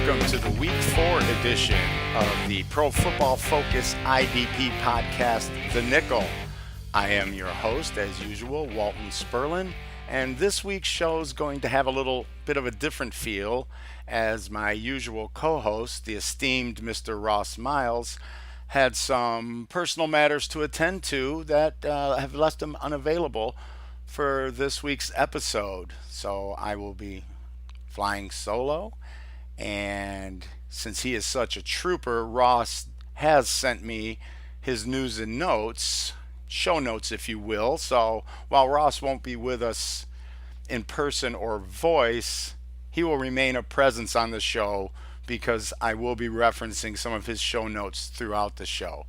welcome to the Week 4 edition of the Pro Football Focus IDP podcast, The Nickel. I am your host, as usual, Walton Spurlin, and this week's show is going to have a little bit of a different feel, as my usual co-host, the esteemed Mr. Ross Miles, had some personal matters to attend to that have left him unavailable for this week's episode. So I will be flying solo, and since he is such a trooper, Ross has sent me his news and notes, show notes if you will. So while Ross won't be with us in person or voice, he will remain a presence on the show because I will be referencing some of his show notes throughout the show.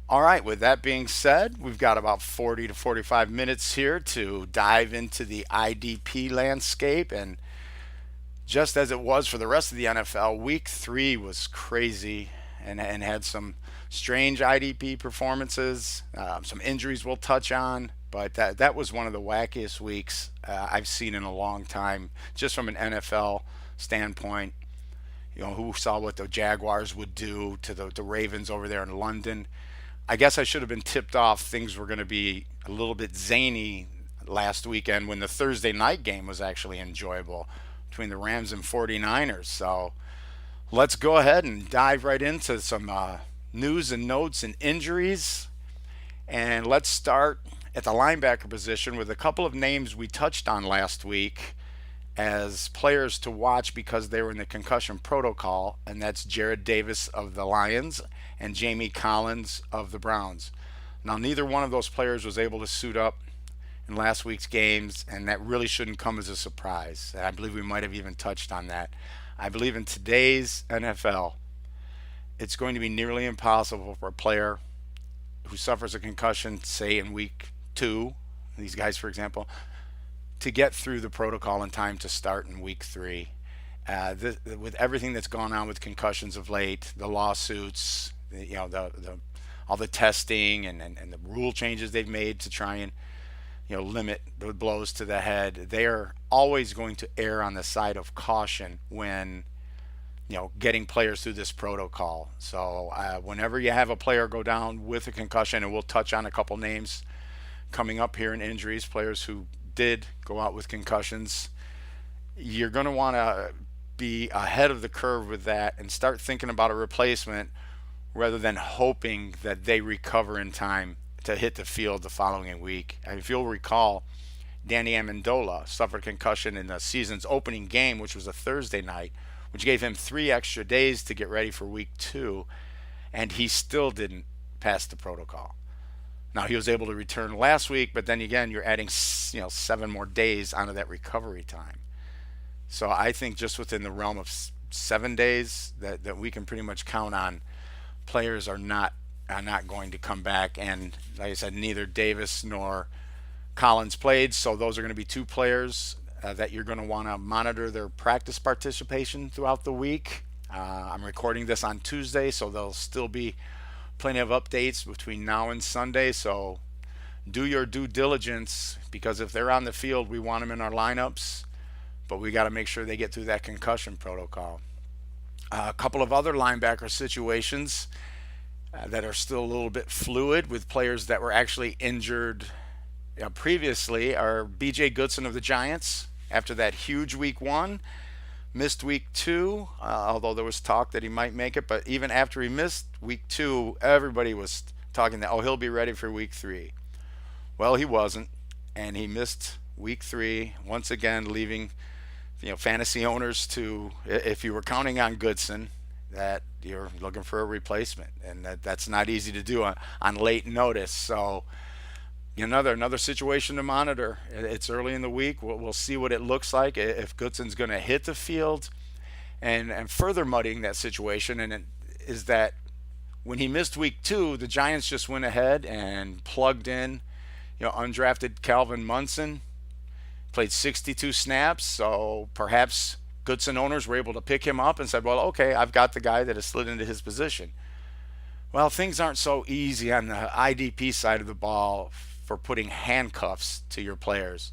All right, with that being said, we've got about 40 to 45 minutes here to dive into the IDP landscape. And just as it was for the rest of the NFL, Week 3 was crazy and had some strange IDP performances, some injuries we'll touch on, but that was one of the wackiest weeks I've seen in a long time, just from an NFL standpoint. You know, who saw what the Jaguars would do to the Ravens over there in London? I guess I should have been tipped off things were going to be a little bit zany last weekend when the Thursday night game was actually enjoyable between the Rams and 49ers. So let's go ahead and dive right into some news and notes and injuries. And let's start at the linebacker position with a couple of names we touched on last week as players to watch because they were in the concussion protocol, and that's Jarrad Davis of the Lions and Jamie Collins of the Browns. Now, neither one of those players was able to suit up in last week's games, and that really shouldn't come as a surprise. And I believe we might have even touched on that. I believe in today's NFL, it's going to be nearly impossible for a player who suffers a concussion, say in week 2, these guys, for example, to get through the protocol in time to start in week 3. With everything that's gone on with concussions of late, the lawsuits, all the testing and the rule changes they've made to try and limit the blows to the head, they are always going to err on the side of caution when getting players through this protocol. So whenever you have a player go down with a concussion, and we'll touch on a couple names coming up here in injuries, players who did go out with concussions, you're going to want to be ahead of the curve with that and start thinking about a replacement rather than hoping that they recover in time to hit the field the following week. And if you'll recall, Danny Amendola suffered concussion in the season's opening game, which was a Thursday night, which gave him 3 extra days to get ready for week 2, and he still didn't pass the protocol. Now, he was able to return last week, but then again, you're adding 7 more days onto that recovery time. So I think just within the realm of 7 days that we can pretty much count on, players are not going to come back. And like I said, neither Davis nor Collins played, so those are going to be 2 players that you're going to want to monitor their practice participation throughout the week. I'm recording this on Tuesday, so there'll still be plenty of updates between now and Sunday, so do your due diligence, because if they're on the field, we want them in our lineups, but we got to make sure they get through that concussion protocol. A couple of other linebacker situations that are still a little bit fluid with players that were actually injured previously are B.J. Goodson of the Giants after that huge week 1. Missed week 2, although there was talk that he might make it. But even after he missed week 2, everybody was talking that, he'll be ready for week 3. Well, he wasn't, and he missed week 3, once again leaving fantasy owners to, if you were counting on Goodson, that you're looking for a replacement, and that's not easy to do on late notice. So another situation to monitor. It's early in the week. We'll see what it looks like if Goodson's going to hit the field. And further muddying that situation is that when he missed week 2, the Giants just went ahead and plugged in undrafted Calvin Munson, played 62 snaps. So perhaps Goodson owners were able to pick him up and said, well, okay, I've got the guy that has slid into his position. Well, things aren't so easy on the IDP side of the ball for putting handcuffs to your players.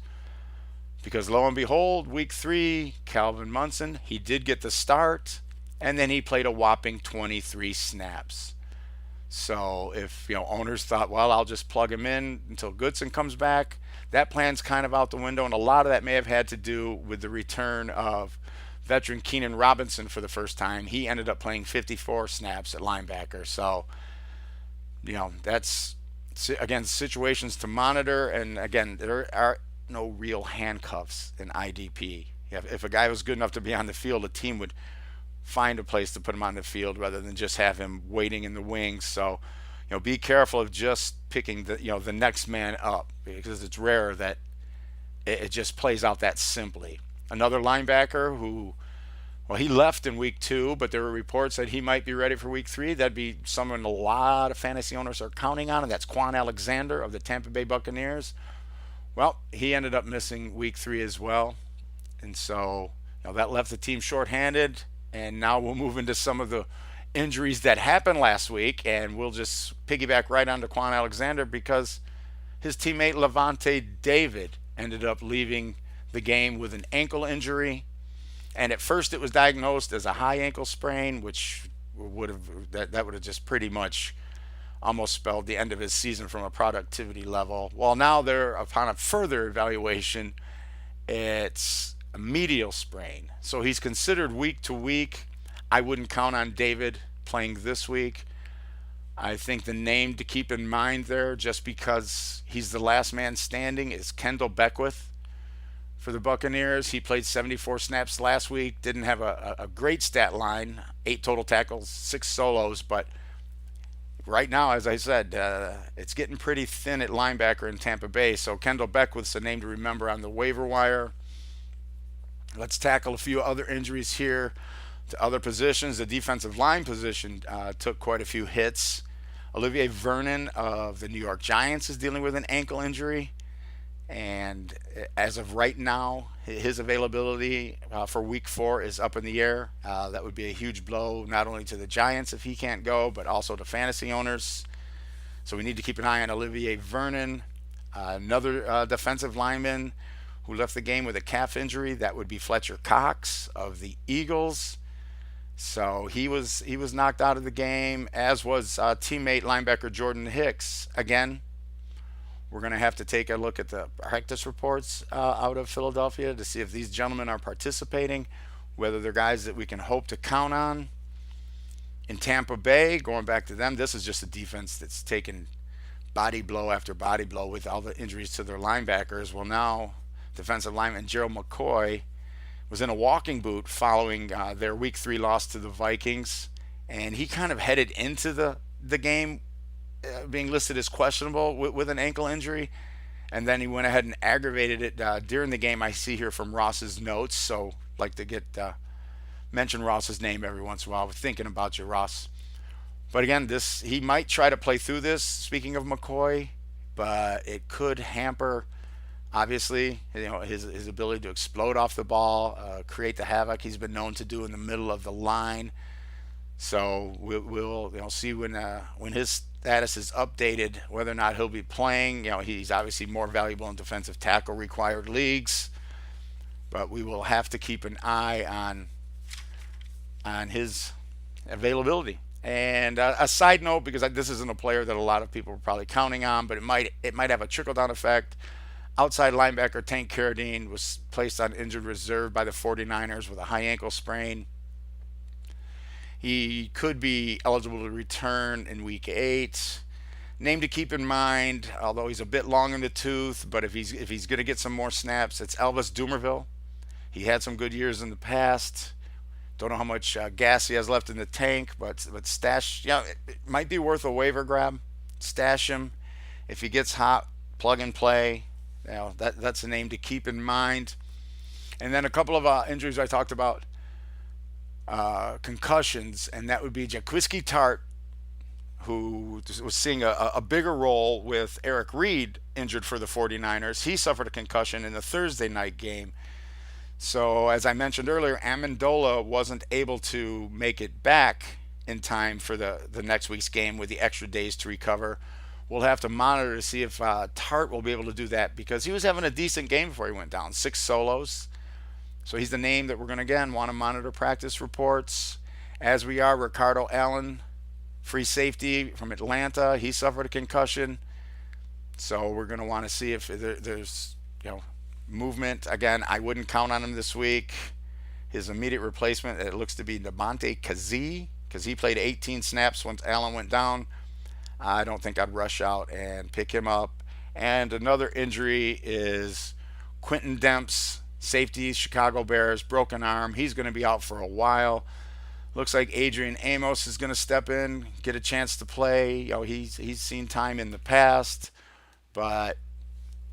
Because lo and behold, week 3, Calvin Munson, he did get the start. and then he played a whopping 23 snaps. So if owners thought, well, I'll just plug him in until Goodson comes back, that plan's kind of out the window, and a lot of that may have had to do with the return of veteran Keenan Robinson for the first time. He ended up playing 54 snaps at linebacker. So that's again situations to monitor, and again there are no real handcuffs in IDP. If a guy was good enough to be on the field, a team would find a place to put him on the field rather than just have him waiting in the wings. So, be careful of just picking the next man up, because it's rare that it just plays out that simply. Another linebacker who, well, he left in week 2, but there were reports that he might be ready for week 3. That'd be someone a lot of fantasy owners are counting on, and that's Quan Alexander of the Tampa Bay Buccaneers. Well, he ended up missing week 3 as well, and so that left the team shorthanded. And now we'll move into some of the injuries that happened last week, and we'll just piggyback right onto Quan Alexander because his teammate LaVonte David ended up leaving the game with an ankle injury. And at first it was diagnosed as a high ankle sprain, which would have just pretty much almost spelled the end of his season from a productivity level. Well, now they're upon a further evaluation, it's a medial sprain. So he's considered week to week. I wouldn't count on David playing this week. I think the name to keep in mind there, just because he's the last man standing, is Kendall Beckwith for the Buccaneers. He played 74 snaps last week, didn't have a great stat line, 8 total tackles, 6 solos, but right now, as I said, it's getting pretty thin at linebacker in Tampa Bay. So Kendall Beckwith's a name to remember on the waiver wire. Let's tackle a few other injuries here to other positions. The defensive line position took quite a few hits. Olivier Vernon of the New York Giants is dealing with an ankle injury. And as of right now, his availability for week 4 is up in the air. That would be a huge blow, not only to the Giants if he can't go, but also to fantasy owners. So we need to keep an eye on Olivier Vernon. Another defensive lineman who left the game with a calf injury, that would be Fletcher Cox of the Eagles. So he was knocked out of the game, as was teammate linebacker Jordan Hicks. Again, we're going to have to take a look at the practice reports out of Philadelphia to see if these gentlemen are participating, whether they're guys that we can hope to count on. In Tampa Bay, going back to them, this is just a defense that's taken body blow after body blow with all the injuries to their linebackers. Well, now defensive lineman Gerald McCoy was in a walking boot following their week 3 loss to the Vikings, and he kind of headed into the game being listed as questionable with an ankle injury, and then he went ahead and aggravated it during the game. I see here from Ross's notes, so like to get mention Ross's name every once in a while. We're thinking about you, Ross. But again, he might try to play through this, speaking of McCoy, but it could hamper, obviously, his ability to explode off the ball, create the havoc he's been known to do in the middle of the line. So we'll see when his status is updated whether or not he'll be playing. He's obviously more valuable in defensive tackle required leagues, but we will have to keep an eye on his availability. And a side note, because this isn't a player that a lot of people are probably counting on, but it might have a trickle-down effect. Outside linebacker Tank Carradine was placed on injured reserve by the 49ers with a high ankle sprain. He could be eligible to return in week 8. Name to keep in mind, although he's a bit long in the tooth, but if he's going to get some more snaps, it's Elvis Dumervil. He had some good years in the past. Don't know how much gas he has left in the tank, but stash. It might be worth a waiver grab. Stash him. If he gets hot, plug and play. That's a name to keep in mind. And then a couple of injuries I talked about, concussions, and that would be Jaquiski Tartt, who was seeing a bigger role with Eric Reed injured for the 49ers. He suffered a concussion in the Thursday night game. So as I mentioned earlier, Amendola wasn't able to make it back in time for the next week's game with the extra days to recover. We'll have to monitor to see if Tartt will be able to do that, because he was having a decent game before he went down. 6 solos. So he's the name that we're going to, again, want to monitor practice reports. as we are. Ricardo Allen, free safety from Atlanta, he suffered a concussion. So we're going to want to see if there's movement. Again, I wouldn't count on him this week. His immediate replacement, it looks to be Devontae Kazee, because he played 18 snaps once Allen went down. I don't think I'd rush out and pick him up. And another injury is Quentin Demps, safety, Chicago Bears, broken arm. He's going to be out for a while. Looks like Adrian Amos is going to step in, get a chance to play. He's seen time in the past, but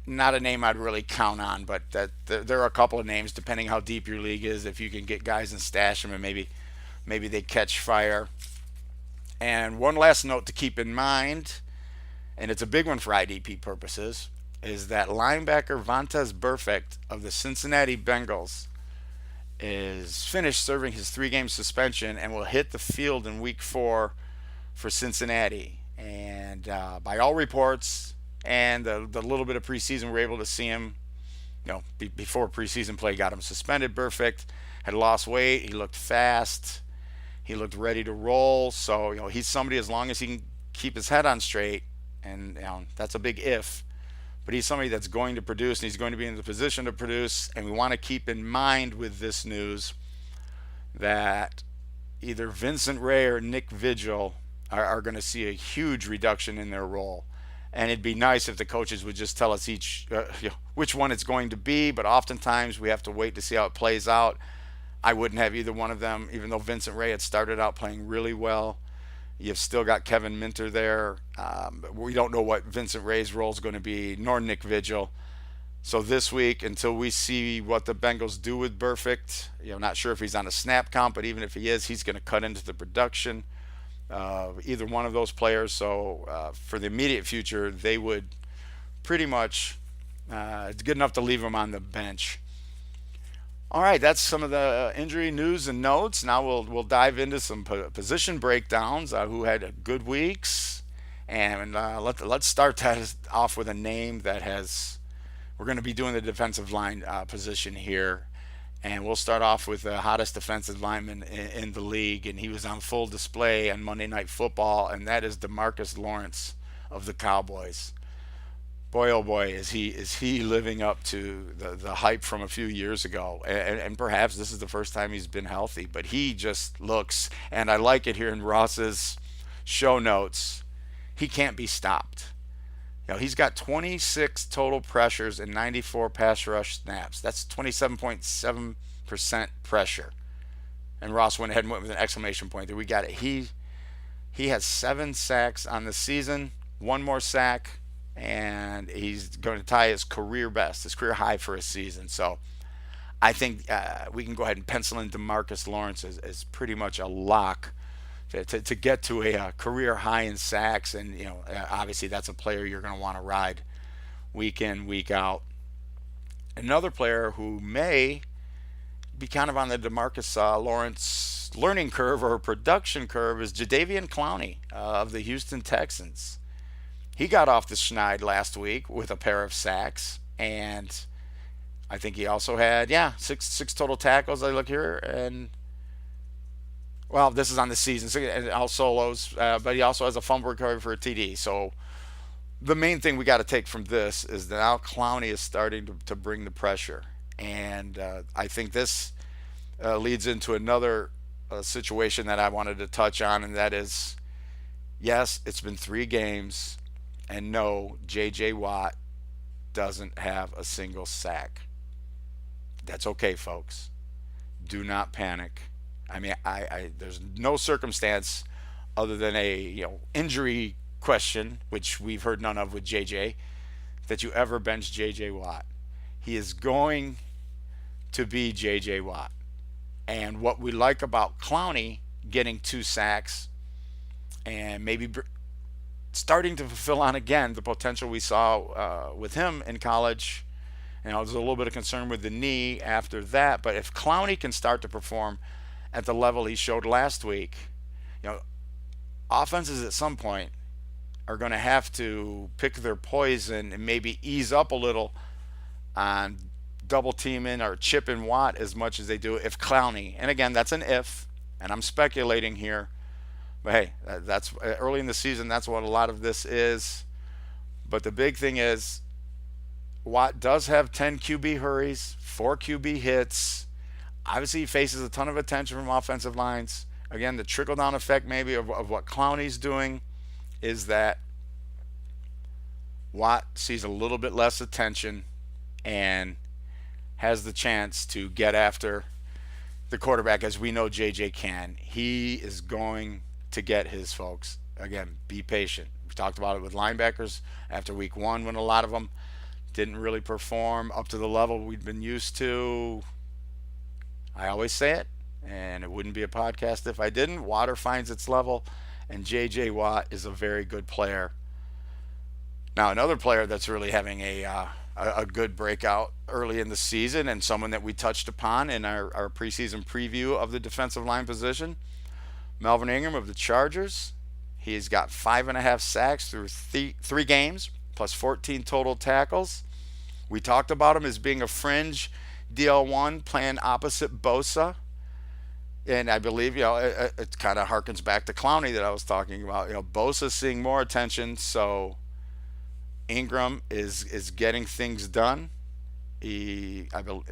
not a name I'd really count on. But there are a couple of names depending how deep your league is. If you can get guys and stash them, and maybe they catch fire. And one last note to keep in mind, and it's a big one for IDP purposes, is that linebacker Vontaze Burfict of the Cincinnati Bengals is finished serving his 3-game suspension and will hit the field in Week 4 for Cincinnati. And by all reports and the little bit of preseason we're able to see him, before preseason play got him suspended, Burfict had lost weight. He looked fast. He looked ready to roll. So, he's somebody, as long as he can keep his head on straight, and that's a big if, but he's somebody that's going to produce, and he's going to be in the position to produce. And we want to keep in mind with this news that either Vincent Ray or Nick Vigil are going to see a huge reduction in their role. And it'd be nice if the coaches would just tell us each which one it's going to be, but oftentimes we have to wait to see how it plays out. I wouldn't have either one of them, even though Vincent Ray had started out playing really well. You've still got Kevin Minter there. We don't know what Vincent Ray's role is going to be, nor Nick Vigil. So this week, until we see what the Bengals do with Burfict, not sure if he's on a snap count, but even if he is, he's going to cut into the production of either one of those players. So for the immediate future, they would pretty much, it's good enough to leave him on the bench. All right, that's some of the injury news and notes. Now we'll dive into some position breakdowns, who had good weeks, and let's start that off with a name that we're going to be doing the defensive line position here, and we'll start off with the hottest defensive lineman in the league, and he was on full display on Monday Night Football, and that is DeMarcus Lawrence of the Cowboys. Boy, oh boy, is he living up to the hype from a few years ago. And perhaps this is the first time he's been healthy, but he just looks, and I like it here in Ross's show notes, he can't be stopped. He's got 26 total pressures and 94 pass rush snaps. That's 27.7% pressure. And Ross went ahead and went with an exclamation point there. We got it. He has 7 sacks on the season, 1 more sack, and he's going to tie his career best, his career high for a season. So I think we can go ahead and pencil in DeMarcus Lawrence as pretty much a lock to get to a career high in sacks. And, obviously that's a player you're going to want to ride week in, week out. Another player who may be kind of on the DeMarcus Lawrence learning curve or production curve is Jadeveon Clowney of the Houston Texans. He got off the schneid last week with a pair of sacks, and I think he also had, six total tackles. I look here, and, well, this is on the season, so all solos, but he also has a fumble recovery for a TD. So the main thing we got to take from this is that now Clowney is starting to bring the pressure, and I think this leads into another situation that I wanted to touch on, and that is, yes, it's been 3 games. And no, J.J. Watt doesn't have a single sack. That's okay, folks. Do not panic. I mean, there's no circumstance other than a injury question, which we've heard none of with J.J., that you ever bench J.J. Watt. He is going to be J.J. Watt. And what we like about Clowney getting 2 sacks and maybe starting to fulfill on again the potential we saw with him in college. There's a little bit of concern with the knee after that, but if Clowney can start to perform at the level he showed last week, offenses at some point are going to have to pick their poison and maybe ease up a little on double teaming or chipping Watt as much as they do if Clowney, and again, that's an if, And I'm speculating here, but hey, that's early in the season. That's what a lot of this is. But the big thing is Watt does have 10 QB hurries, 4 QB hits. Obviously, he faces a ton of attention from offensive lines. Again, the trickle down effect maybe of what Clowney's doing is that Watt sees a little bit less attention and has the chance to get after the quarterback, as we know JJ can. He is going to get his, folks. Again, be patient. We talked about it with linebackers after week one when a lot of them didn't really perform up to the level we'd been used to. I always say it, and it wouldn't be a podcast if I didn't. Water finds its level, and JJ Watt is a very good player. Now, another player that's really having a good breakout early in the season, and someone that we touched upon in our preseason preview of the defensive line position, Melvin Ingram of the Chargers. He's got 5.5 sacks through three games, plus 14 total tackles. We talked about him as being a fringe DL1 playing opposite Bosa. And I believe, it kind of harkens back to Clowney that I was talking about. Bosa's seeing more attention, so Ingram is getting things done. I believe,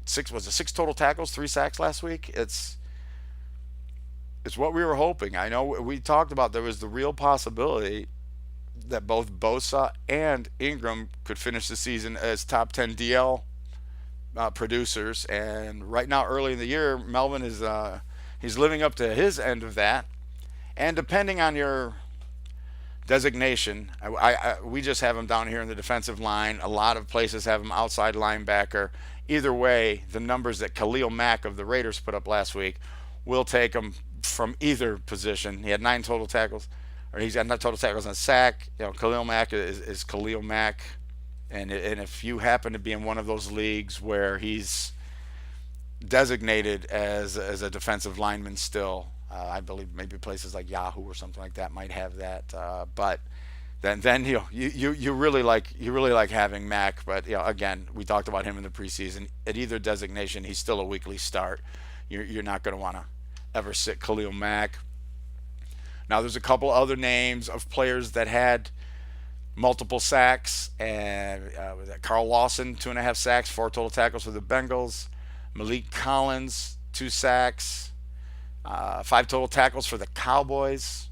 six total tackles, 3 sacks last week. It's what we were hoping. I know we talked about there was the real possibility that both Bosa and Ingram could finish the season as top 10 DL producers, and right now, early in the year, Melvin is he's living up to his end of that. And depending on your designation, we just have him down here in the defensive line. A lot of places have him outside linebacker. Either way, the numbers that Khalil Mack of the Raiders put up last week will take him from either position. He had 9 total tackles, or he's got 9 total tackles and a sack. Khalil Mack is Khalil Mack. And if you happen to be in one of those leagues where he's designated as a defensive lineman still, I believe maybe places like Yahoo or something like that might have that. But then you really like having Mack. But again, we talked about him in the preseason. At either designation, he's still a weekly start. You're not going to want to ever sit Khalil Mack. Now there's a couple other names of players that had multiple sacks, and Carl Lawson, 2.5 sacks, 4 total tackles for the Bengals. Malik Collins, 2 sacks, 5 total tackles for the Cowboys.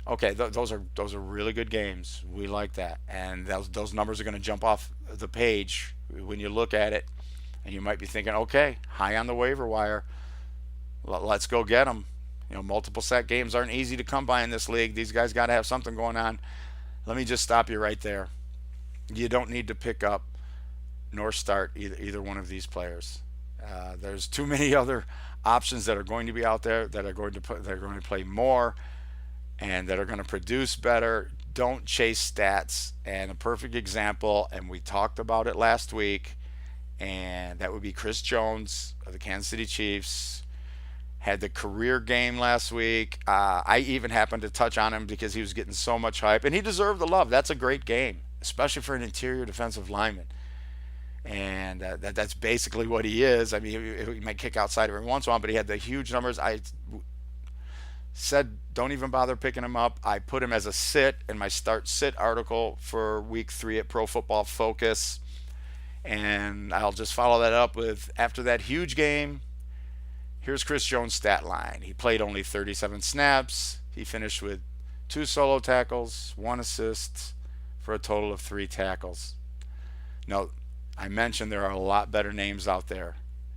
Okay, those are really good games. We like that, and those numbers are going to jump off the page when you look at it, and you might be thinking, okay, high on the waiver wire, let's go get them. Multiple sack games aren't easy to come by in this league. These guys got to have something going on. Let me just stop you right there. You don't need to pick up nor start either one of these players. There's too many other options that are going to be out there that are going to play more and that are going to produce better. Don't chase stats. And a perfect example, and we talked about it last week, and that would be Chris Jones of the Kansas City Chiefs. Had the career game last week. I even happened to touch on him because he was getting so much hype, and he deserved the love. That's a great game, especially for an interior defensive lineman. And that's basically what he is. I mean, he might kick outside every once in a while, but he had the huge numbers. I said don't even bother picking him up. I put him as a sit in my start-sit article for week 3 at Pro Football Focus. And I'll just follow that up with, after that huge game, here's Chris Jones' stat line. He played only 37 snaps. He finished with 2 solo tackles, 1 assist, for a total of 3 tackles. Now, I mentioned there are a lot better names out there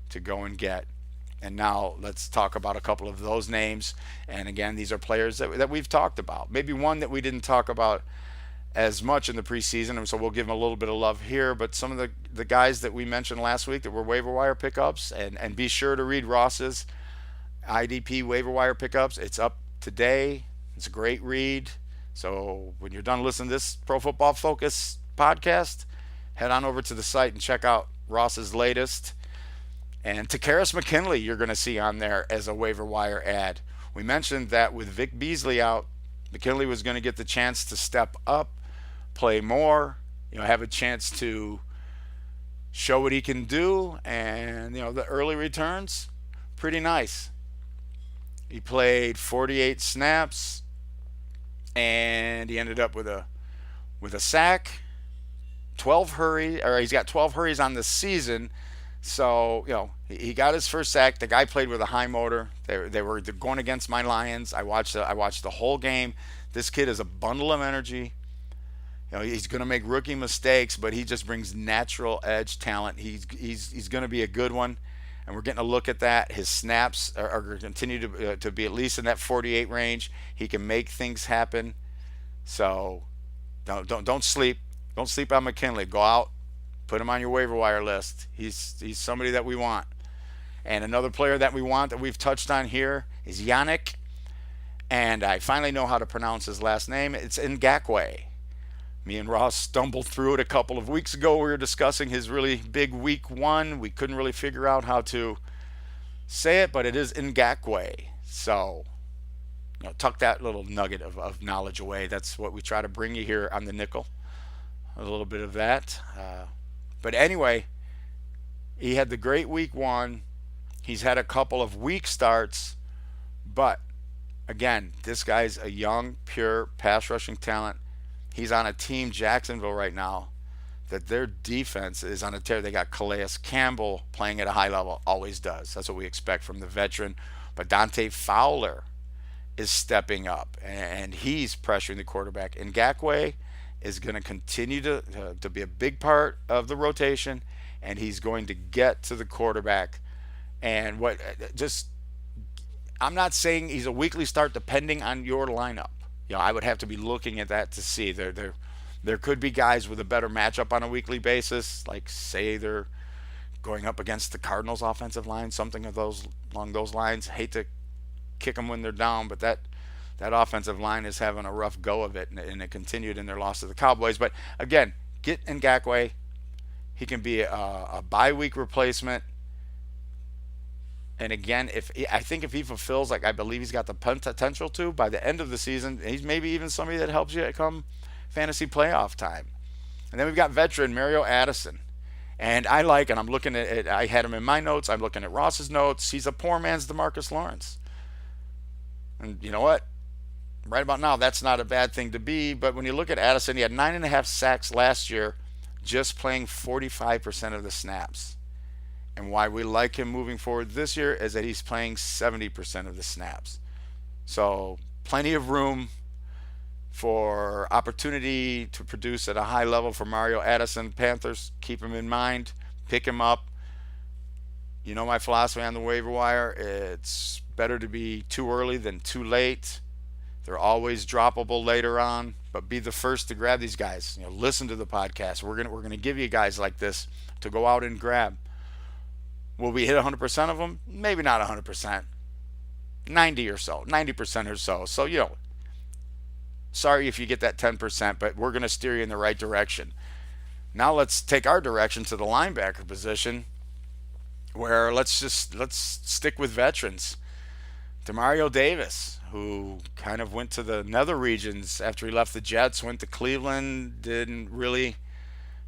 to go and get. And now let's talk about a couple of those names. And again, these are players that we've talked about. Maybe one that we didn't talk about as much in the preseason, and so we'll give him a little bit of love here. But some of the guys that we mentioned last week that were waiver wire pickups, and be sure to read Ross's IDP waiver wire pickups. It's up today. It's a great read. So when you're done listening to this Pro Football Focus podcast, head on over to the site and check out Ross's latest. And Takaris McKinley you're going to see on there as a waiver wire ad. We mentioned that with Vic Beasley out, McKinley was going to get the chance to step up, play more, have a chance to show what he can do, and the early returns, pretty nice. He played 48 snaps, and he ended up with a sack, 12 hurry, or he's got 12 hurries on the season. So he got his first sack. The guy played with a high motor. They were going against my Lions. I watched the whole game. This kid is a bundle of energy. He's going to make rookie mistakes, but he just brings natural edge talent. He's going to be a good one, and we're getting a look at that. His snaps are going to continue to be at least in that 48 range. He can make things happen. So don't sleep. Don't sleep on McKinley. Go out, put him on your waiver wire list. He's somebody that we want. And another player that we want that we've touched on here is Yannick, and I finally know how to pronounce his last name. It's Ngakwe. Me and Ross stumbled through it a couple of weeks ago. We were discussing his really big week 1. We couldn't really figure out how to say it, but it is Ngakwe. So, tuck that little nugget of knowledge away. That's what we try to bring you here on the nickel. A little bit of that. But anyway, he had the great week 1. He's had a couple of weak starts, but again, this guy's a young, pure pass rushing talent. He's on a team, Jacksonville, right now, that their defense is on a tear. They got Calais Campbell playing at a high level, always does. That's what we expect from the veteran. But Dante Fowler is stepping up, and he's pressuring the quarterback. Ngakwe is going to continue to be a big part of the rotation, and he's going to get to the quarterback. And I'm not saying he's a weekly start depending on your lineup. I would have to be looking at that to see. There could be guys with a better matchup on a weekly basis, like say they're going up against the Cardinals' offensive line, something along those lines. Hate to kick them when they're down, but that offensive line is having a rough go of it, and it continued in their loss to the Cowboys. But again, get Ngakwe. He can be a bye week replacement. And again, I think if he fulfills, like I believe he's got the potential to, by the end of the season, he's maybe even somebody that helps you come fantasy playoff time. And then we've got veteran Mario Addison. And I'm looking at it, I had him in my notes, I'm looking at Ross's notes. He's a poor man's DeMarcus Lawrence. And you know what? Right about now, that's not a bad thing to be. But when you look at Addison, he had 9.5 sacks last year, just playing 45% of the snaps. And why we like him moving forward this year is that he's playing 70% of the snaps. So plenty of room for opportunity to produce at a high level for Mario Addison. Panthers, keep him in mind. Pick him up. You know my philosophy on the waiver wire. It's better to be too early than too late. They're always droppable later on, but be the first to grab these guys. Listen to the podcast. We're gonna give you guys like this to go out and grab. Will we hit 100% of them? Maybe not 100%. 90 or so, 90% or so. So, sorry if you get that 10%, but we're going to steer you in the right direction. Now let's take our direction to the linebacker position, where let's stick with veterans. DeMario Davis, who kind of went to the nether regions after he left the Jets, went to Cleveland, didn't really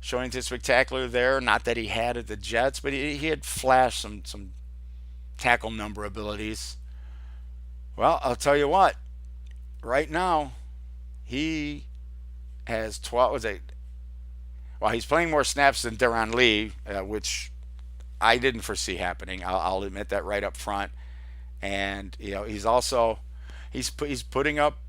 show anything spectacular there. Not that he had at the Jets, but he had flashed some tackle number abilities. Well, I'll tell you what. Right now, he has 12. He's playing more snaps than Deron Lee, which I didn't foresee happening. I'll admit that right up front. And he's also putting up.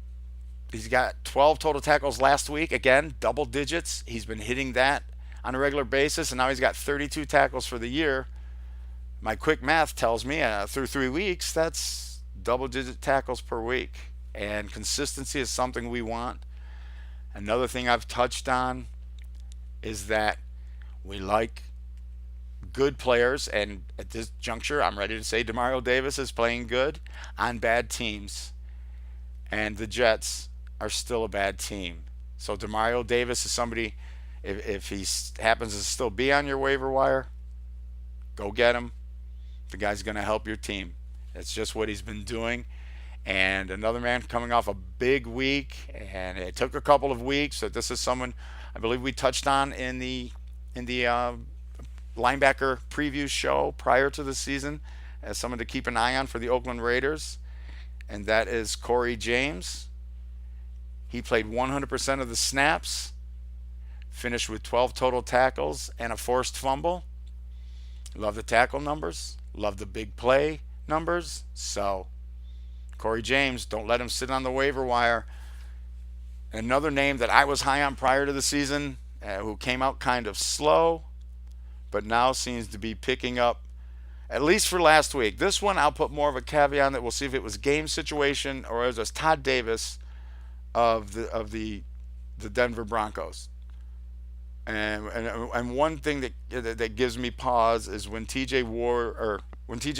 He's got 12 total tackles last week. Again, double digits. He's been hitting that on a regular basis, and now he's got 32 tackles for the year. My quick math tells me through 3 weeks, that's double-digit tackles per week. And consistency is something we want. Another thing I've touched on is that we like good players, and at this juncture, I'm ready to say DeMario Davis is playing good on bad teams. And the Jets are still a bad team. So DeMario Davis is somebody, if he happens to still be on your waiver wire, go get him. The guy's going to help your team. That's just what he's been doing. And another man coming off a big week, and it took a couple of weeks. So this is someone I believe we touched on in the linebacker preview show prior to the season as someone to keep an eye on for the Oakland Raiders. and that is Corey James. He played 100% of the snaps, finished with 12 total tackles and a forced fumble. Love the tackle numbers, love the big play numbers. So, Corey James, don't let him sit on the waiver wire. Another name that I was high on prior to the season, who came out kind of slow, but now seems to be picking up, at least for last week. This one, I'll put more of a caveat on that. We'll see if it was game situation or it was Todd Davis of the Denver Broncos. And one thing that gives me pause is when TJ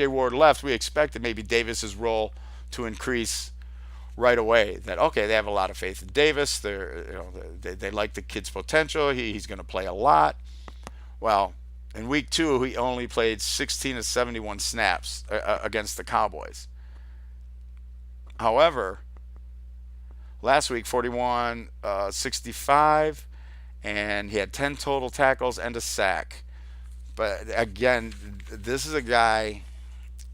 Ward left, we expected maybe Davis's role to increase right away. That okay, they have a lot of faith in Davis. They like the kid's potential. He's going to play a lot. Well, in week 2, he only played 16 of 71 snaps against the Cowboys. However, last week 41, 65. And he had 10 total tackles and a sack. But again, this is a guy,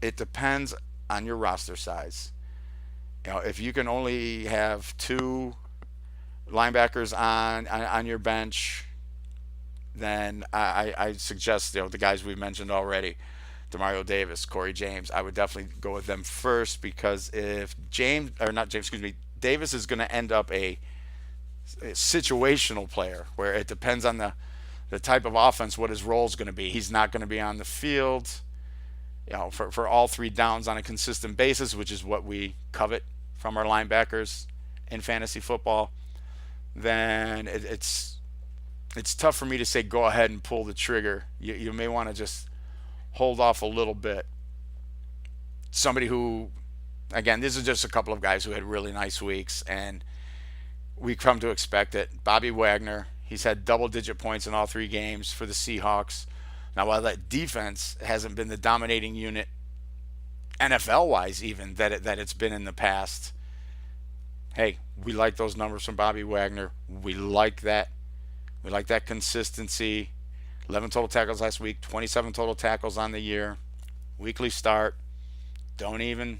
it depends on your roster size. If you can only have 2 linebackers on your bench, then I suggest the guys we've mentioned already, DeMarcus Davis, Corey James, I would definitely go with them first, because if Davis is going to end up a situational player where it depends on the type of offense, what his role is going to be. He's not going to be on the field for all 3 downs on a consistent basis, which is what we covet from our linebackers in fantasy football. Then it's tough for me to say go ahead and pull the trigger. You may want to just hold off a little bit. Somebody who, again, this is just a couple of guys who had really nice weeks, and we come to expect it. Bobby Wagner, he's had double-digit points in all 3 games for the Seahawks. Now, while that defense hasn't been the dominating unit, NFL-wise even, that it's been in the past, hey, we like those numbers from Bobby Wagner. We like that. We like that consistency. 11 total tackles last week, 27 total tackles on the year. Weekly start. Don't even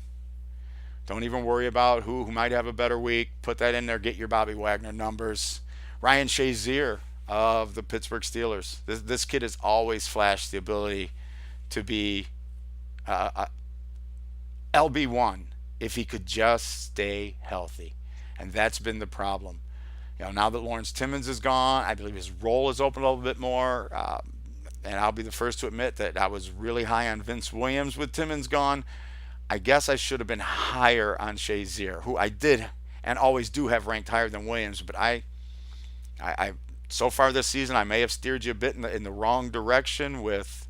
worry about who might have a better week. Put that in there. Get your Bobby Wagner numbers. Ryan Shazier of the Pittsburgh Steelers. This kid has always flashed the ability to be LB1 if he could just stay healthy. And that's been the problem. Now that Lawrence Timmons is gone, I believe his role is open a little bit more. And I'll be the first to admit that I was really high on Vince Williams with Timmons gone. I guess I should have been higher on Shazier, who I did and always do have ranked higher than Williams. But I so far this season, I may have steered you a bit in the wrong direction with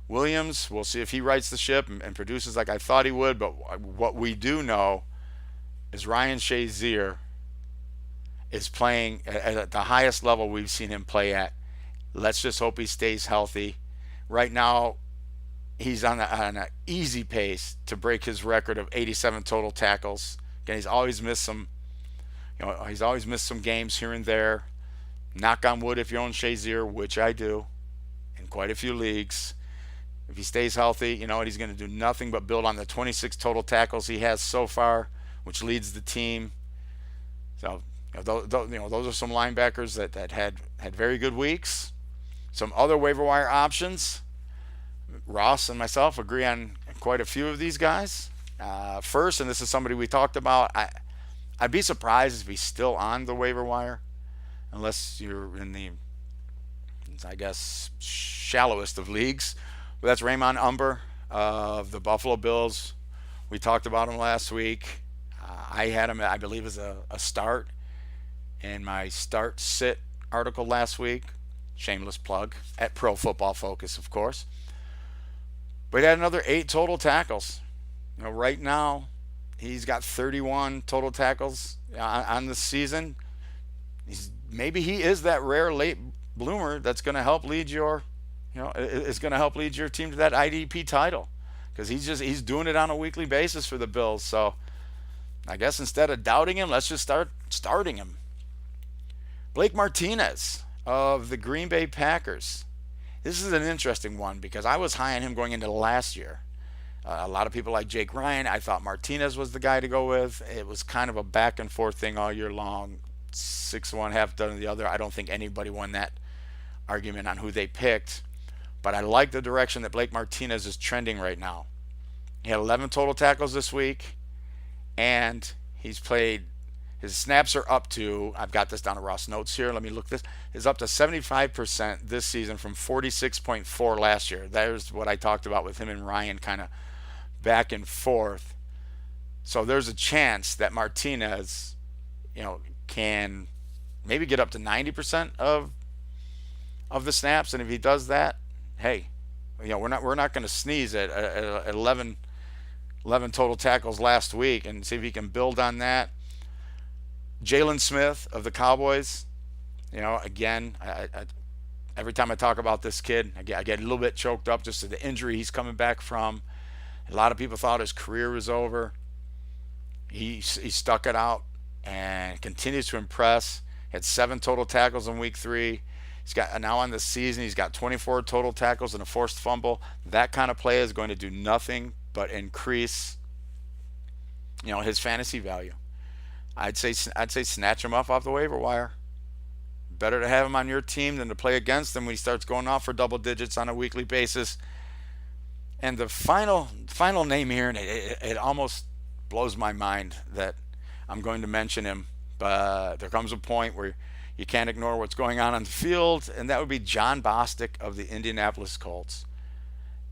Williams. We'll see if he rights the ship and produces like I thought he would. But what we do know is Ryan Shazier is playing at the highest level we've seen him play at. Let's just hope he stays healthy. Right now, he's on an easy pace to break his record of 87 total tackles. Again, he's always missed some games here and there. Knock on wood if you own Shazier, which I do in quite a few leagues. If he stays healthy, he's going to do nothing but build on the 26 total tackles he has so far, which leads the team. So, those are some linebackers that had very good weeks. Some other waiver wire options. Ross and myself agree on quite a few of these guys. First, and this is somebody we talked about, I'd be surprised if he's still on the waiver wire, unless you're in the, I guess, shallowest of leagues. But that's Raymond Umber of the Buffalo Bills. We talked about him last week. I had him, I believe, as a start in my start-sit article last week. Shameless plug at Pro Football Focus, of course. But he had another 8 total tackles. Right now, he's got 31 total tackles on the season. Maybe he is that rare late bloomer that's going to help lead your, is going to help lead your team to that IDP title, because he's doing it on a weekly basis for the Bills. So I guess instead of doubting him, let's just start starting him. Blake Martinez of the Green Bay Packers. This is an interesting one because I was high on him going into last year. A lot of people like Jake Ryan. I thought Martinez was the guy to go with. It was kind of a back and forth thing all year long. 6-1, half done the other. I don't think anybody won that argument on who they picked. But I like the direction that Blake Martinez is trending right now. He had 11 total tackles this week, and he's played. His snaps are up to, I've got this down to Ross notes here. Let me look this. Is up to 75% this season from 46.4 last year. There's what I talked about with him and Ryan kind of back and forth. So there's a chance that Martinez, can maybe get up to 90% of the snaps, and if he does that, hey, we're not going to sneeze at 11 total tackles last week, and see if he can build on that. Jalen Smith of the Cowboys, again, I every time I talk about this kid, I get a little bit choked up just to the injury he's coming back from. A lot of people thought his career was over. He stuck it out and continues to impress. Had 7 total tackles in week 3. He's got, now on the season, he's got 24 total tackles and a forced fumble. That kind of play is going to do nothing but increase, his fantasy value. I'd say snatch him off the waiver wire. Better to have him on your team than to play against him when he starts going off for double digits on a weekly basis. And the final name here, and it almost blows my mind that I'm going to mention him, but there comes a point where you can't ignore what's going on the field, and that would be Jon Bostic of the Indianapolis Colts.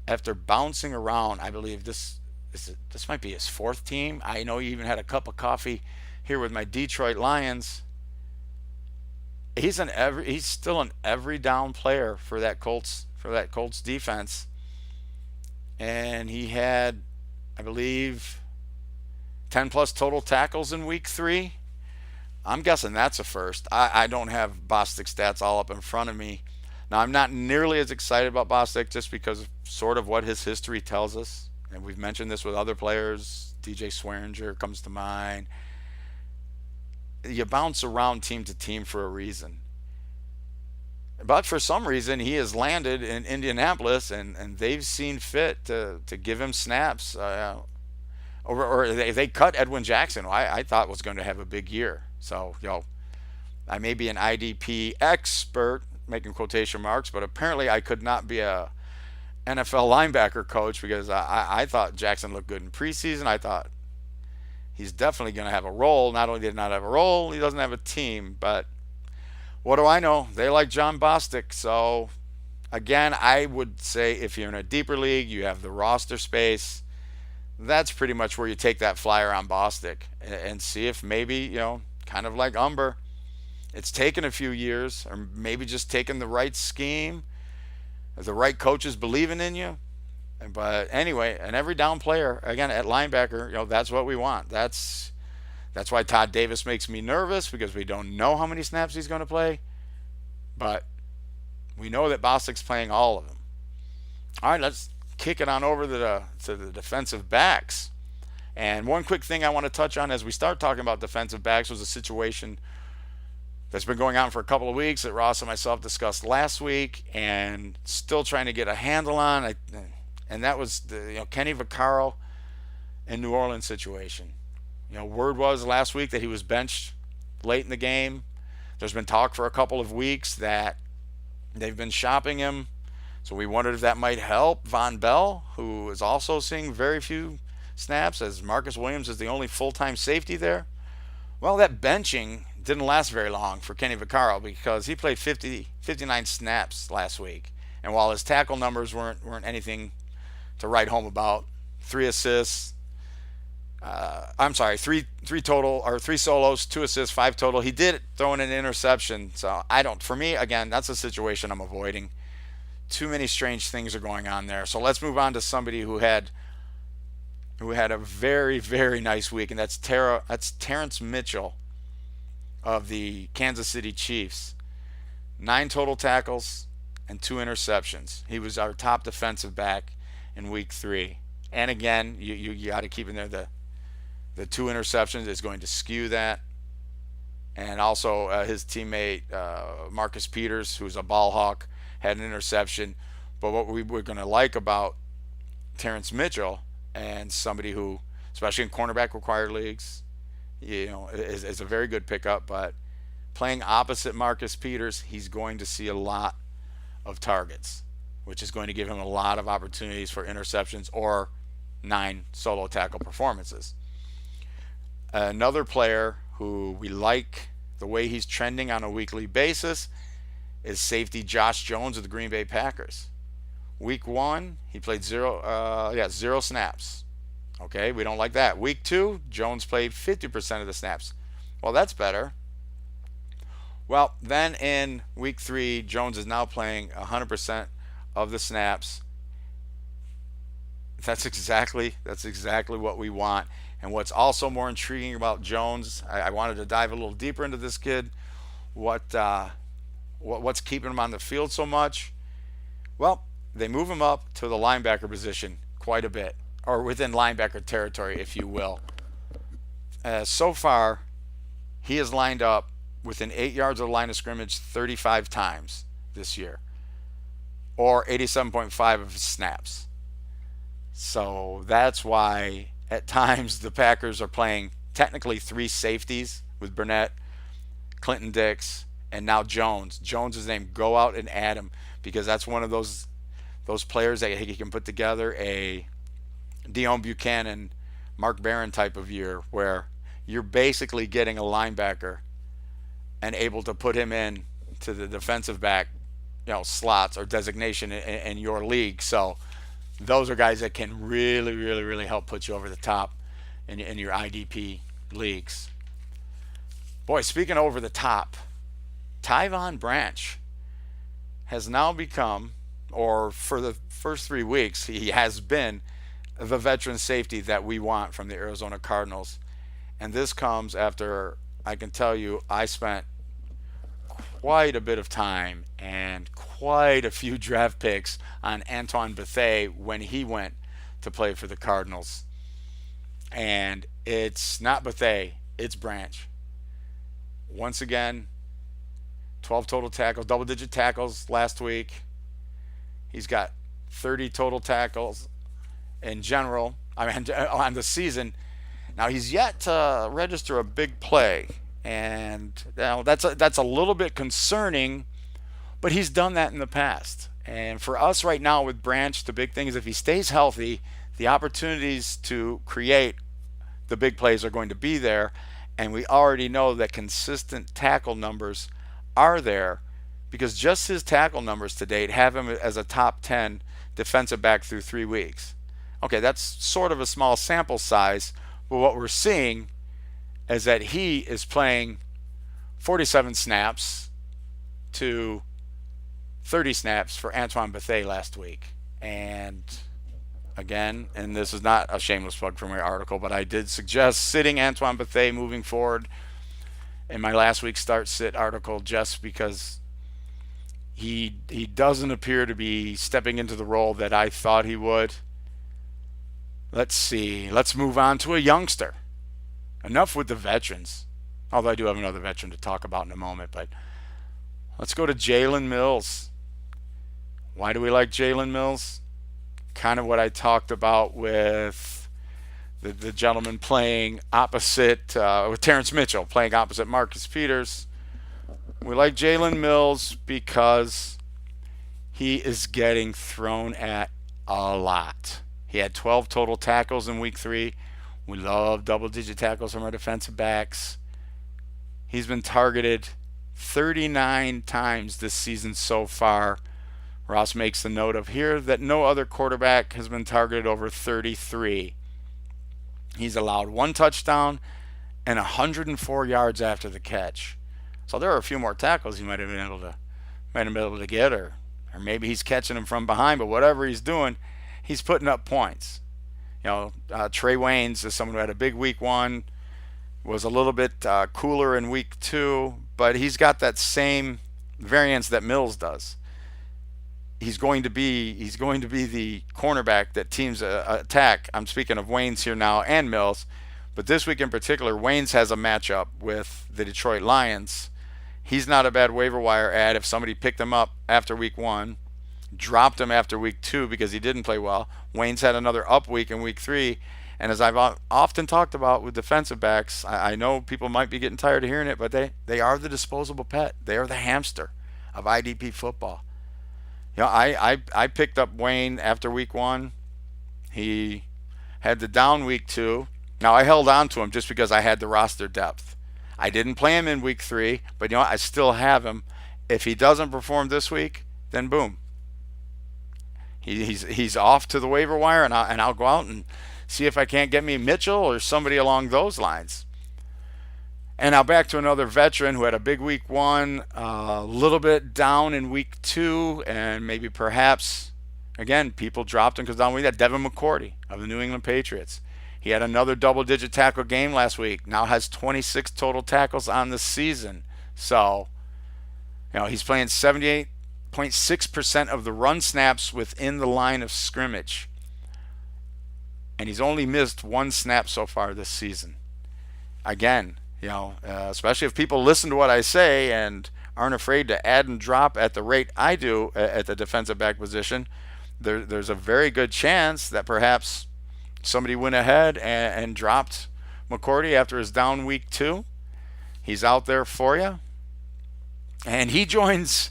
After bouncing around, I believe this might be his 4th team. I know he even had a cup of coffee here with my Detroit Lions. He's still an every down player for that Colts defense. And he had, I believe, 10 plus total tackles in week 3. I'm guessing that's a first. I don't have Bostic's stats all up in front of me. Now, I'm not nearly as excited about Bostic just because of sort of what his history tells us. And we've mentioned this with other players. DJ Swearinger comes to mind. You bounce around team to team for a reason. But for some reason, he has landed in Indianapolis, and they've seen fit to give him snaps. Or they cut Edwin Jackson, who I thought was going to have a big year. So, I may be an IDP expert, making quotation marks, but apparently I could not be a NFL linebacker coach because I thought Jackson looked good in preseason. I thought he's definitely going to have a role. Not only did he not have a role, he doesn't have a team. But what do I know? They like Jon Bostic. So, again, I would say if you're in a deeper league, you have the roster space. That's pretty much where you take that flyer on Bostic and see if maybe, kind of like Umber, it's taken a few years, or maybe just taking the right scheme, the right coaches believing in you. But anyway, an every down player, again, at linebacker, that's what we want. That's why Todd Davis makes me nervous, because we don't know how many snaps he's going to play. But we know that Bostic's playing all of them. All right, let's kick it on over to the defensive backs. And one quick thing I want to touch on as we start talking about defensive backs was a situation that's been going on for a couple of weeks that Ross and myself discussed last week and still trying to get a handle on. And that was the Kenny Vaccaro in New Orleans situation. Word was last week that he was benched late in the game. There's been talk for a couple of weeks that they've been shopping him. So we wondered if that might help Von Bell, who is also seeing very few snaps, as Marcus Williams is the only full-time safety there. Well, that benching didn't last very long for Kenny Vaccaro because he played 59 snaps last week. And while his tackle numbers weren't anything to write home about, 3 assists, three total, or 3 solos, 2 assists, 5 total. He did throw in an interception. So for me, again, that's a situation I'm avoiding. Too many strange things are going on there. So let's move on to somebody who had a very, very nice week, and that's Terrence Mitchell of the Kansas City Chiefs. 9 total tackles and 2 interceptions. He was our top defensive back in week 3. And again, you got to keep in there the 2 interceptions is going to skew that. And also his teammate Marcus Peters, who's a ball hawk, had an interception. But what we were going to like about Terrence Mitchell, and somebody who, especially in cornerback required leagues, is a very good pickup. But playing opposite Marcus Peters, he's going to see a lot of targets, which is going to give him a lot of opportunities for interceptions or 9 solo tackle performances. Another player who we like the way he's trending on a weekly basis is safety Josh Jones of the Green Bay Packers. Week 1, he played zero snaps. Okay, we don't like that. Week 2, Jones played 50% of the snaps. Well, that's better. Well, then in week 3, Jones is now playing 100% of the snaps. That's exactly what we want. And what's also more intriguing about Jones, I wanted to dive a little deeper into this kid. What's keeping him on the field so much? Well, they move him up to the linebacker position quite a bit, or within linebacker territory, if you will. So far, he has lined up within 8 yards of the line of scrimmage 35 times this year, or 87.5 of his snaps. So that's why at times the Packers are playing technically 3 safeties with Burnett, Clinton Dix, and now Jones. Jones is named. Go out and add him, because that's one of those players that he can put together a Deion Buchanan, Mark Barron type of year, where you're basically getting a linebacker and able to put him in to the defensive back, slots or designation in your league. So those are guys that can really, really, really help put you over the top in your IDP leagues. Boy, speaking over the top, Tyvon Branch has now become, or for the first 3 weeks, he has been the veteran safety that we want from the Arizona Cardinals. And this comes after, I can tell you, I spent quite a bit of time and quite a few draft picks on Antoine Bethea when he went to play for the Cardinals. And it's not Bethea, it's Branch. Once again, 12 total tackles, double-digit tackles last week. He's got 30 total tackles in general, on the season. Now, he's yet to register a big play, and that's a little bit concerning, but he's done that in the past. And for us right now with Branch, the big thing is if he stays healthy, the opportunities to create the big plays are going to be there, and we already know that consistent tackle numbers are there, because just his tackle numbers to date have him as a top 10 defensive back through 3 weeks. Okay, that's sort of a small sample size, but what we're seeing is that he is playing 47 snaps to 30 snaps for Antoine Bethea last week. And again, and this is not a shameless plug for my article, but I did suggest sitting Antoine Bethea moving forward in my last week's Start Sit article, just because he doesn't appear to be stepping into the role that I thought he would. Let's see. Let's move on to a youngster. Enough with the veterans. Although I do have another veteran to talk about in a moment. But let's go to Jalen Mills. Why do we like Jalen Mills? Kind of what I talked about with the gentleman playing opposite, with Terrence Mitchell playing opposite Marcus Peters. We like Jalen Mills because he is getting thrown at a lot. He had 12 total tackles in week 3. We love double-digit tackles from our defensive backs. He's been targeted 39 times this season so far. Ross makes the note of here that no other quarterback has been targeted over 33. He's allowed 1 touchdown and 104 yards after the catch. So there are a few more tackles he might have been able to get, or maybe he's catching them from behind. But whatever he's doing, he's putting up points. Trey Waynes is someone who had a big week 1, was a little bit cooler in week 2, but he's got that same variance that Mills does. He's going to be the cornerback that teams attack. I'm speaking of Waynes here now and Mills, but this week in particular, Waynes has a matchup with the Detroit Lions. He's not a bad waiver wire ad if somebody picked him up after week 1. dropped him after week 2 because he didn't play well. Wayne's had another up week in week 3. And as I've often talked about with defensive backs, I know people might be getting tired of hearing it, but they are the disposable pet. They are the hamster of IDP football. I picked up Wayne after week 1. He had the down week 2. Now, I held on to him just because I had the roster depth. I didn't play him in week 3, but I still have him. If he doesn't perform this week, then boom. He's off to the waiver wire, and I'll go out and see if I can't get me Mitchell or somebody along those lines. And now back to another veteran who had a big week 1, a little bit down in week 2, and maybe perhaps, again, people dropped him because down week that Devin McCourty of the New England Patriots. He had another double-digit tackle game last week. Now has 26 total tackles on the season. So, he's playing 78.6% of the run snaps within the line of scrimmage. And he's only missed 1 snap so far this season. Again, especially if people listen to what I say and aren't afraid to add and drop at the rate I do at the defensive back position, there's a very good chance that perhaps somebody went ahead and dropped McCourty after his down week 2. He's out there for you. And he joins,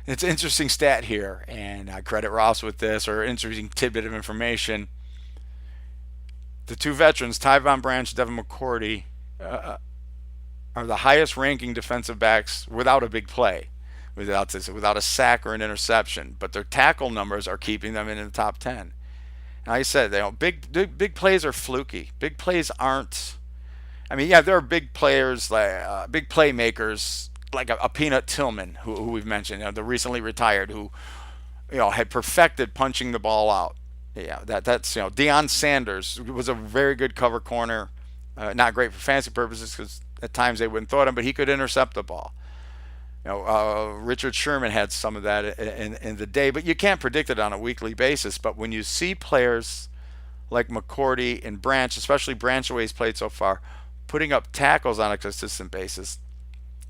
it's an interesting stat here, and I credit Ross with this, or interesting tidbit of information. The 2 veterans, Tyvon Branch, Devin McCourty, are the highest ranking defensive backs without a big play, without a sack or an interception. But their tackle numbers are keeping them in the top 10. Like I said, big plays are fluky. Big plays aren't. There are big players, like big playmakers, like a Peanut Tillman, who we've mentioned, the recently retired, who had perfected punching the ball out. That's Deion Sanders was a very good cover corner, not great for fantasy purposes because at times they wouldn't throw at him, but he could intercept the ball. Richard Sherman had some of that in the day, but you can't predict it on a weekly basis. But when you see players like McCourty and Branch, especially Branch the way he's played so far, putting up tackles on a consistent basis,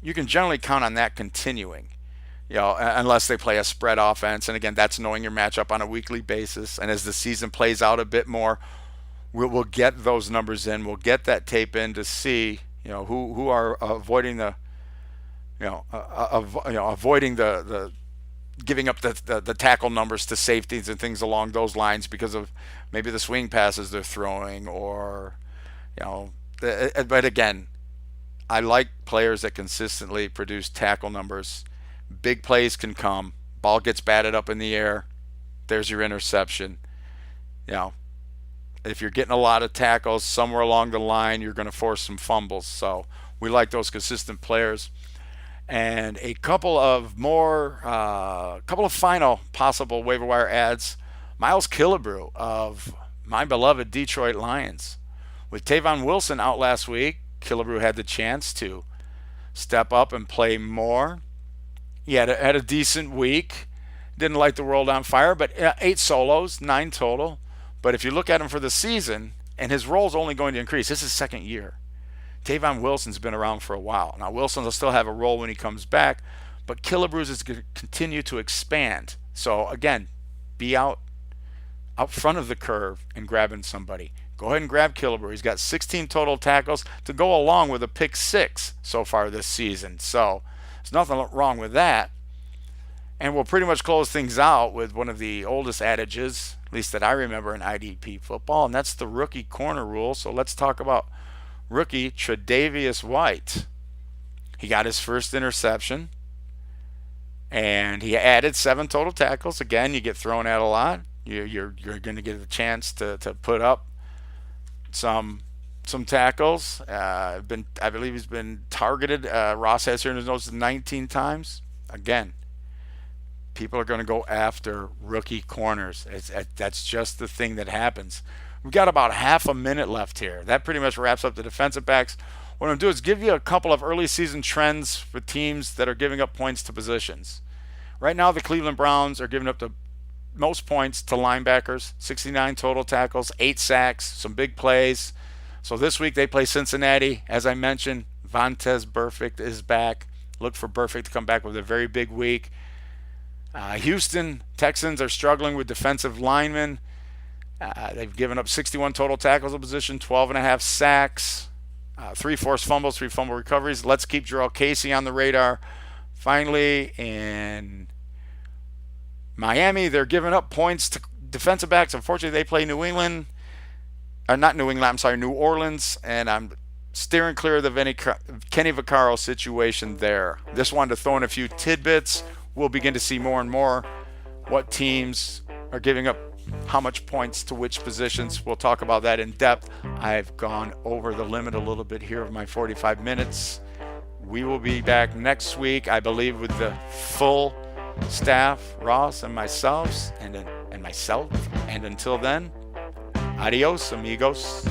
you can generally count on that continuing. Unless they play a spread offense, and again, that's knowing your matchup on a weekly basis. And as the season plays out a bit more, we'll get those numbers in. We'll get that tape in to see who are avoiding the avoiding the giving up the tackle numbers to safeties and things along those lines because of maybe the swing passes they're throwing, or but again, I like players that consistently produce tackle numbers. Big plays can come. Ball gets batted up in the air. There's your interception. If you're getting a lot of tackles somewhere along the line, you're going to force some fumbles. So we like those consistent players. And a couple of final possible waiver wire ads. Miles Killebrew of my beloved Detroit Lions. With Tavon Wilson out last week, Killebrew had the chance to step up and play more. He had a decent week. Didn't light the world on fire, but 8 solos, 9 total. But if you look at him for the season, and his role's only going to increase. This is his second year. Tavon Wilson's been around for a while. Now, Wilson will still have a role when he comes back, but Killebrew's is going to continue to expand. So, again, be out front of the curve and grabbing somebody. Go ahead and grab Killebrew. He's got 16 total tackles to go along with a pick 6 so far this season. So, there's nothing wrong with that. And we'll pretty much close things out with one of the oldest adages, at least that I remember in IDP football, and that's the rookie corner rule. So let's talk about rookie Tre'Davious White. He got his first interception, and he added 7 total tackles. Again, you get thrown at a lot. You're going to get a chance to put up some tackles. I believe he's been targeted. Ross has here in his notes 19 times. Again, people are going to go after rookie corners. That's just the thing that happens. We've got about half a minute left here. That pretty much wraps up the defensive backs. What I'm going to do is give you a couple of early season trends for teams that are giving up points to positions. Right now, the Cleveland Browns are giving up the most points to linebackers, 69 total tackles, 8 sacks, some big plays. So this week they play Cincinnati. As I mentioned, Vontaze Burfict is back. Look for Burfict to come back with a very big week. Houston Texans are struggling with defensive linemen. They've given up 61 total tackles of position, 12.5 sacks, 3 forced fumbles, 3 fumble recoveries. Let's keep Jarrell Casey on the radar. Finally, in Miami, they're giving up points to defensive backs. Unfortunately, they play New Orleans, and I'm steering clear of the Kenny Vaccaro situation there. Just wanted to throw in a few tidbits. We'll begin to see more and more what teams are giving up how much points to which positions. We'll talk about that in depth. I've gone over the limit a little bit here of my 45 minutes. We will be back next week, I believe, with the full staff, Ross and myself. And until then, adios, amigos.